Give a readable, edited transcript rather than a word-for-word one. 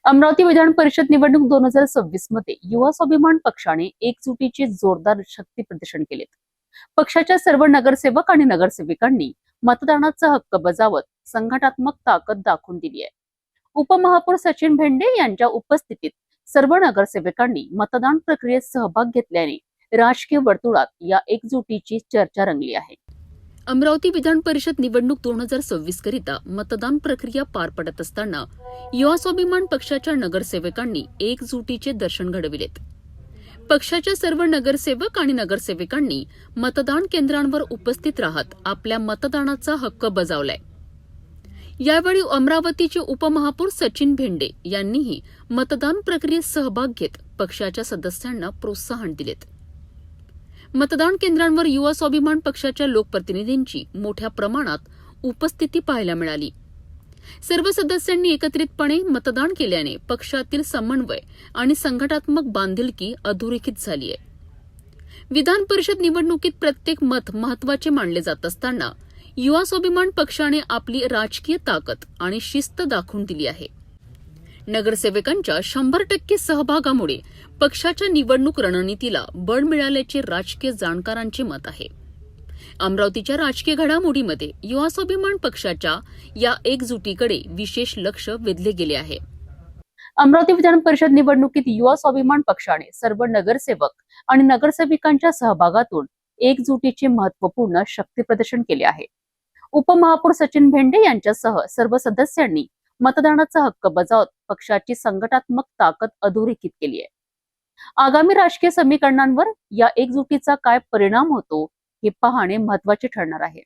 अमरावती विधान परिषद निवडणूक 2026 मध्ये युवा स्वाभिमान पक्षाने एकजुटीचे जोरदार शक्ती प्रदर्शन केले। पक्षाच्या सर्व नगरसेवक आणि नगरसेविकांनी मतदानाचा हक्क बजावत संघटनात्मक ताकद दाखवून दिली आहे। उपमहापौर सचिन भेंडे यांच्या उपस्थितीत सर्व नगरसेवकांनी मतदान प्रक्रियेत सहभाग घेतल्याने राजकीय वर्तुळात या एकजुटीची चर्चा रंगली आहे। अमरावती विधान परिषद निवडणूक 2026 करिता मतदान प्रक्रिया पार पडत असताना युवा स्वाभिमान पक्षाच्या नगरसेवकांनी एकजुटीचे दर्शन घडविलेत। पक्षाच्या सर्व नगरसेवक आणि नगरसेविकांनी मतदान केंद्रांवर उपस्थित राहत आपल्या मतदानाचा हक्क बजावलाय। यावेळी अमरावतीचे उपमहापौर सचिन भेंडे यांनीही मतदान प्रक्रियेत सहभाग घेत पक्षाच्या सदस्यांना प्रोत्साहन दिलेत। मतदान केंद्रांवर युवा स्वाभिमान पक्षाच्या लोकप्रतिनिधींची मोठ्या प्रमाणात उपस्थिती पाहायला मिळाली। सर्व सदस्यांनी एकत्रितपणे मतदान केल्याने पक्षातील समन्वय आणि संघटनात्मक बांधिलकी अधोरेखित झाली आहे। विधान परिषद निवडणुकीत प्रत्येक मत महत्त्वाचे मानले जात असताना युवा स्वाभिमान पक्षाने आपली राजकीय ताकद आणि शिस्त दाखवून दिली आहे। नगरसेवकांच्या 100% सहभागामुळे पक्षाच्या निवडणूक रणनीतीला बळ मिळाल्याचे राजकीय जाणकारांचे मत आहे। अमरावतीच्या राजकीय घडामोडीमध्ये युवा स्वाभिमान पक्षाच्या या एकजुटीकडे विशेष लक्ष वेधले गेले आहे। अमरावती विधान परिषद निवडणुकीत युवा स्वाभिमान पक्षाने सर्व नगरसेवक आणि नगरसेविकांच्या सहभागातून एकजुटीचे महत्त्वपूर्ण शक्ती प्रदर्शन केले आहे। उपमहापौर सचिन भेंडे यांच्यासह सर्व सदस्यांनी मतदानाचा हक्क बजावत पक्षाची संघटनात्मक ताकद अधोरेखित केली आहे। आगामी राजकीय समीकरणांवर या एकजुटीचा काय परिणाम होतो हे पाहणे महत्त्वाचे ठरणार आहे।